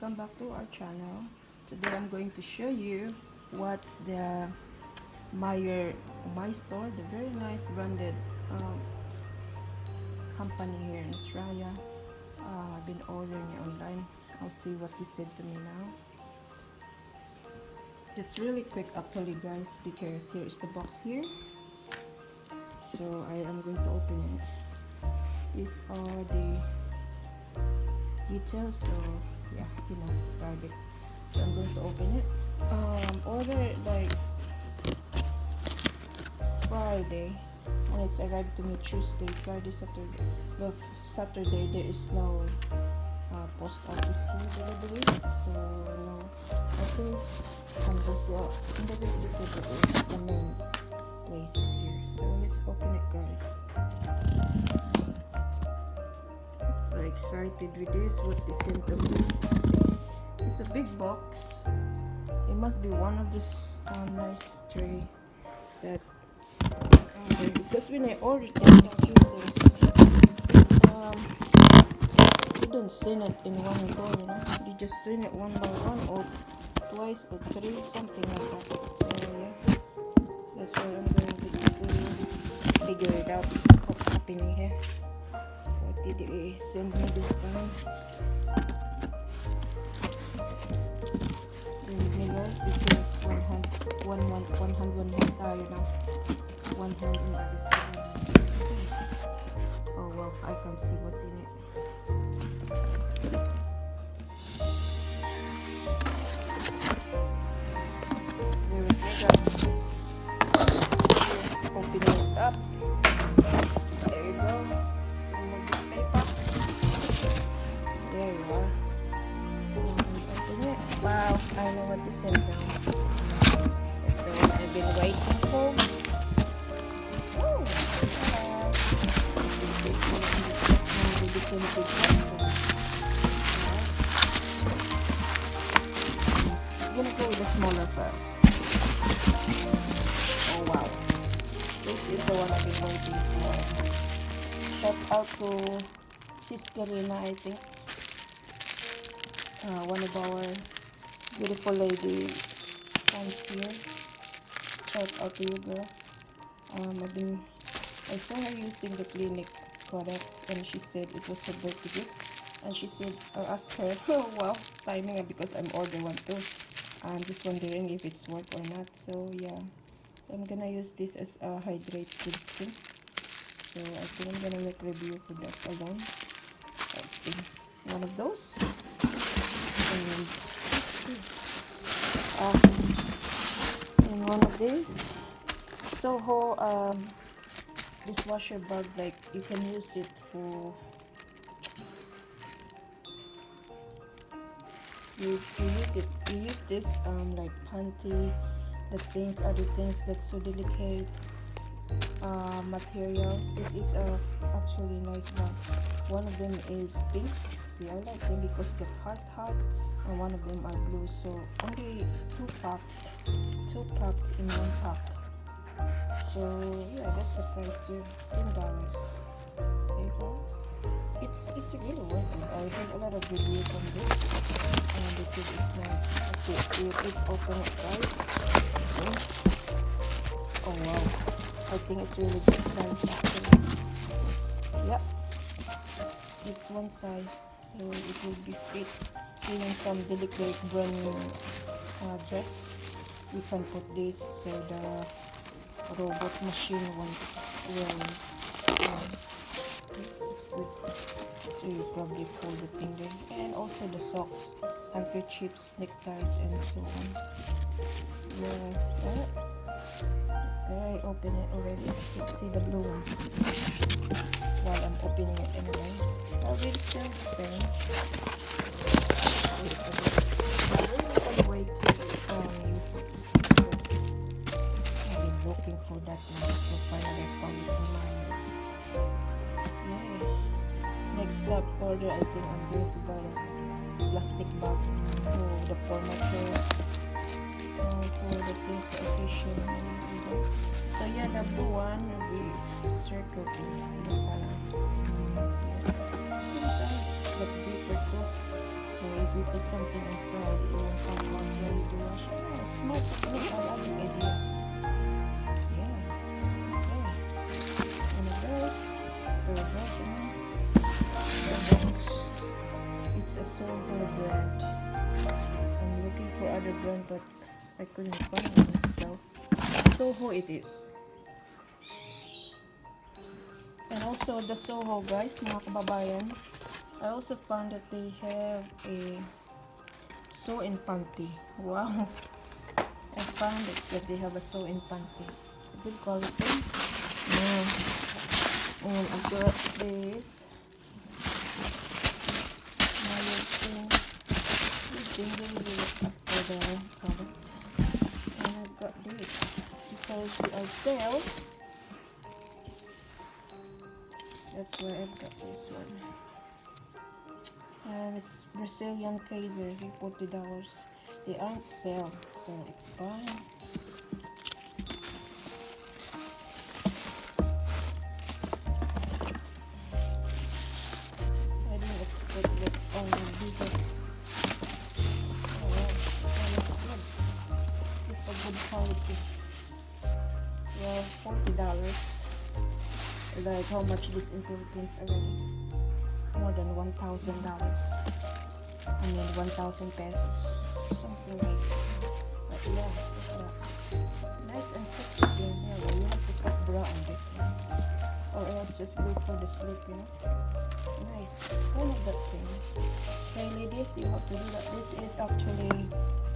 welcome back to our channel. Today I'm going to show you what's the Myer my store, the very nice branded company here in Australia. I've been ordering it online. I'll see what he said to me now. It's really quick actually, guys, because here is the box here. So I am going to open it. These are the details, so yeah, private. So I'm going to open it. Ordered like Friday and it's arrived to me Tuesday, Friday, Saturday. But Saturday there is no post office here delivery, so no office. And Brazil in the Brazil is the main places here. So let's open it, guys. So excited with this, what they sent to me. Let's see. It's a big box. It must be one of this nice tray that because when I ordered this computers, you don't send it in one go, you just send it one by one or twice or three, something like that. So yeah, that's why I'm going to figure it out what's happening here. What did they send me this time? Guys, because one hand tayo now. One hand in every side. Oh well, I can see what's in it. There it is, guys. Opening it up. There you go. Remove this paper. There you are. Wow, I know what this is now. That's the one I've been waiting for. Oh, I'm gonna go with the smaller first. Oh wow, this is the one I've been waiting for. Shout out to Sisterina, I think. One of our beautiful lady friends here. Shout out to you, girl. I saw her using the clinic product and she said it was her birthday gift. And she said, I asked her, oh wow, timing, because I'm ordering one too. I'm just wondering if it's worth or not. So yeah, I'm gonna use this as a hydrate skin. So I think I'm gonna make review for that alone. Let's see. One of those. And one of these Soho dishwasher bag, like you can use it for you use this like panty, the things, other things that's so delicate materials. This is actually nice bag. One of them is pink. See, I like them because they got heart, and one of them are blue. So only two packed in one pack. So yeah, that's the price too, $10. There you go. It's really worth it. I heard a lot of reviews on this, and they said it's nice. Okay, let's open it, guys. Okay. Oh wow, I think it's really good size actually. Yep, it's one size, so it will be fit. Even some delicate brand new dress, you can put this, so the robot machine will it's good. So you probably fold the thing there, and also the socks, handkerchiefs, neckties, and so on. Yeah, I open it already. Let's see the blue one while I'm opening it anyway. Probably still the same. I really can't wait to use it because I've been looking for that one, so finally I found it on Myers. Yeah. Next up order, I think I'm going to buy a plastic bag for my clothes, for the place occasion. So yeah, the blue one will be circle. Same size, but zipper too. So if we put something inside, it won't come out when you do wash. Oh, smart technique. I love this idea. Yeah. Okay. And the box, it's a Soho brand. I'm looking for other brand, but I couldn't find it, so Soho it is. And also the Soho, guys, mga kababayan, I also found that they have a sew-in panty. Wow! I found it that they have a sew-in panty. It's a good quality. Yeah. And I got this Myer thing. This thing really look after the product. And I got this because they are sale. That's why I've got this one. And it's Brazilian cases, $40. They aren't sale, so it's fine. I didn't expect that only bigger. Oh well, that looks good. It's a good quality. Well, $40. Like how much this in Philippines already? More than $1,000. I mean 1,000 pesos. Something like that. But yeah, look at that. Nice and sexy thing here. Well, you have to put bra on this one. Or else just go for the sleep, you know. Nice. I love that thing. Hey ladies, you have to do that. This is actually,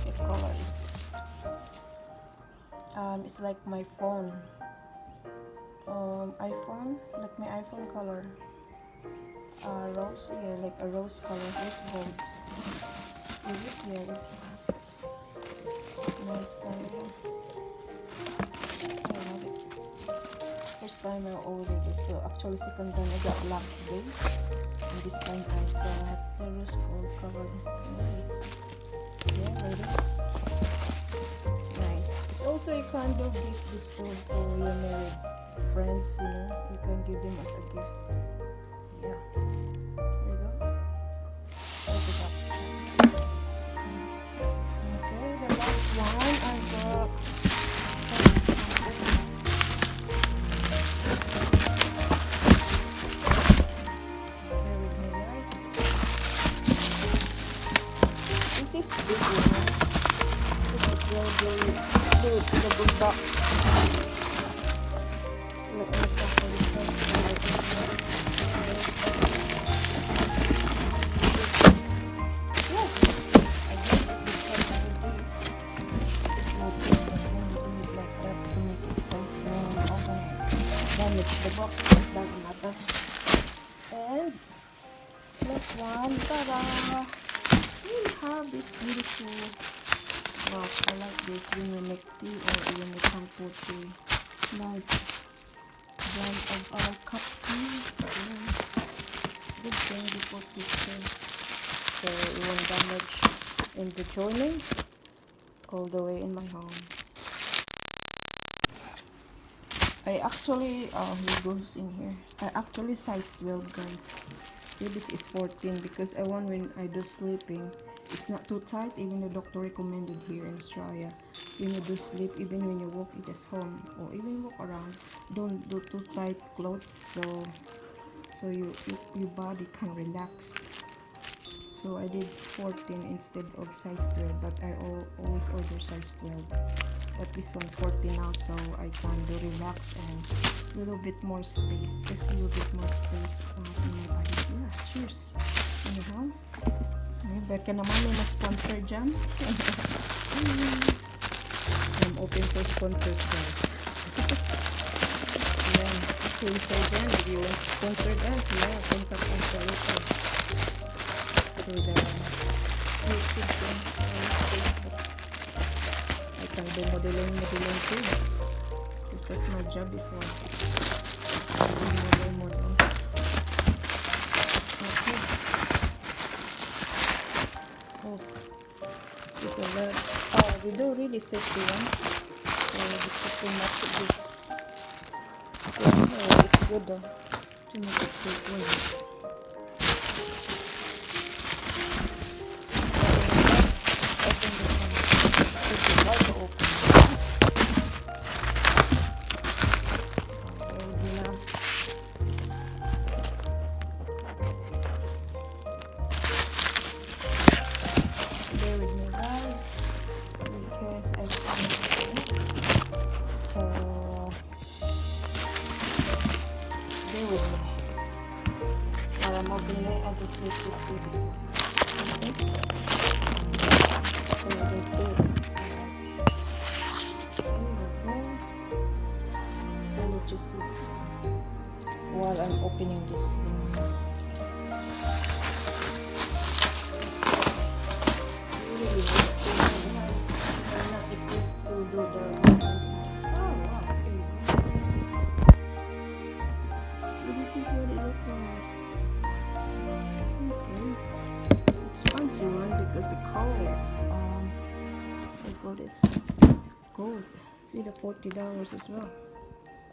what color is this? It's like my phone. iPhone, like my iPhone color. Rose, yeah, like a rose color, rose gold. Is it here? Nice color. I love it. First time I ordered this, so actually second time I got black base, and this time I got the rose gold covered. Nice. Yeah, ladies. Nice. It's also you can do gift this to for your married friends, you know, you can give them as a gift. Yeah, there you go. Look at that. Okay, the last one I got. Bear with me, guys. This is big one. This is really good. The good box. The box doesn't matter. And plus one, ta-da! We have this beautiful box. I like this when you make tea or when you can put tea. Nice brand of our cups here. Good thing we put this here, so it won't damage in the joining all the way in my home. I actually, it goes in here. I actually size 12, guys. See, this is 14 because I want when I do sleeping, it's not too tight. Even the doctor recommended here in Australia, when you do sleep, even when you walk it is home or even walk around, don't do too tight clothes, so your body can relax. So I did 14 instead of size 12, but I always order size 12. But this one 40 now, so I can do relax and a little bit more space, just a little bit more space in my body. Yeah, cheers. Anyhow, baka naman may na-sponsor dyan. I'm open for sponsors, guys. Yan, sponsor dyan. If you want to sponsor us, yeah, contact us later. To the YouTube and Facebook. I can do modeling too, because that's my job before. Model. Okay. Oh, it's a lot. Oh, we do really safety one. So we put too much of this. Oh, it's good though. To make it safe. Let's just see this one. Okay. So like I said, and let's just see this one while I'm opening these things. Really, I'm not equipped to do the. Oh wow, there you go. So this is what it looks like. Okay, it's fancy one because the color is what call this, gold. See the $40 as well.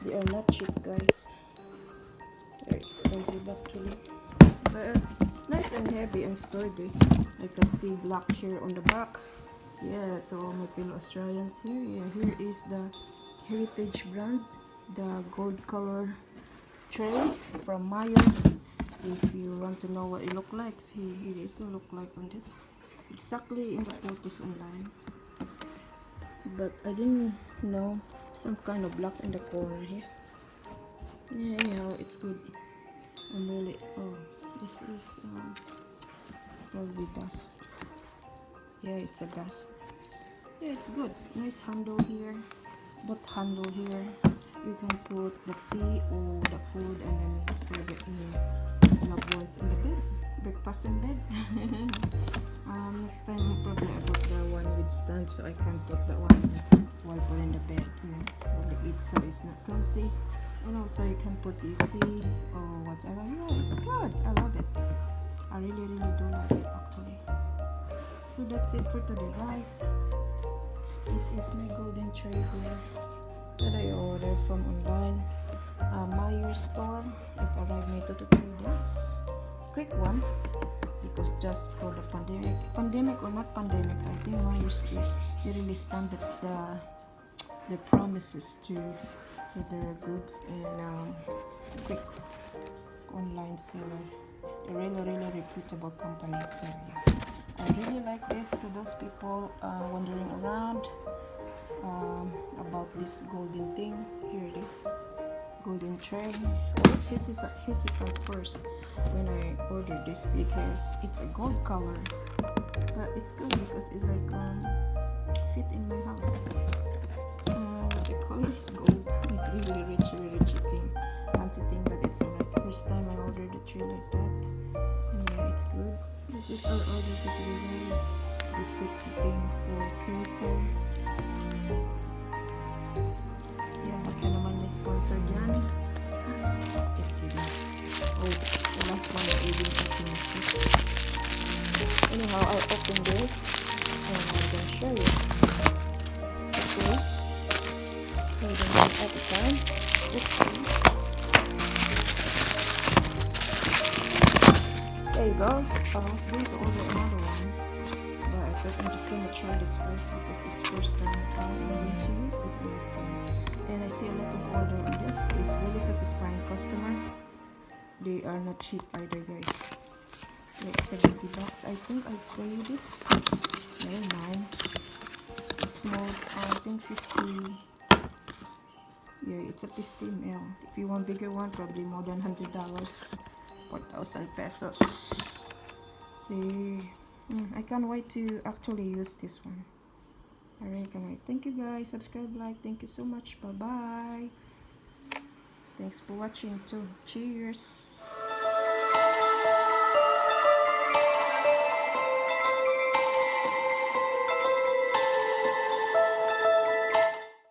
They are not cheap, guys. They're expensive actually, but it's nice and heavy and sturdy. I can see black here on the back. Yeah, to all my fellow Australians here. Yeah, here is the Heritage brand, the gold color tray from Myers. If you want to know what it look like, see, it is to look like on this. Exactly in the photos online. But I didn't know some kind of black in the corner here. Yeah, anyhow, it's good. I'm really, oh, this is probably dust. Yeah, it's a dust. Yeah, it's good. Nice handle here. Both handle here. You can put the tea or the food and then serve it in your loved ones in the bed. Breakfast in bed. Next time probably I got the one with stand so I can put that one while put in the bed, you know, for the eat so it's not clumsy. And also you can put the tea or whatever. Yeah, it's good. I love it. I really do love it actually. So that's it for today, guys. This is my golden tray here that I ordered from online Myer store. It arrived me 2 to 3 days. Quick one because just for the pandemic or not pandemic, I think Myers they really stand the promises to their goods and quick online seller. A really reputable company. So yeah, I really like this. To those people wandering around about this golden thing, here it is, golden tray. I was hesitant first when I ordered this because it's a gold color, but it's good because it like fit in my house. The color is gold, like really rich thing, fancy thing, but it's alright. First time I ordered a tray like that, and yeah, it's good. This is our order to today, guys. This sexy thing for queso. Yeah, baka naman may sponsor dyan. Just kidding. Oh, the last one I eating is anyhow, I'll open this and I'm gonna show you. Okay. Hold on one at a time. Let's see. There you go. I was going to order another one, but I thought I'm just gonna try this first because it's first time I'm going to use this in this game. And I see a lot of order on this. It's really satisfying customer. They are not cheap either, guys. Like $70. I think I pay this. Never mind. Small, I think 50. Yeah, it's a 50 ml. If you want bigger one, probably more than $100. 4,000 pesos. See, I can't wait to actually use this one. I really can't wait. Thank you, guys. Subscribe, like. Thank you so much. Bye bye. Thanks for watching too. Cheers.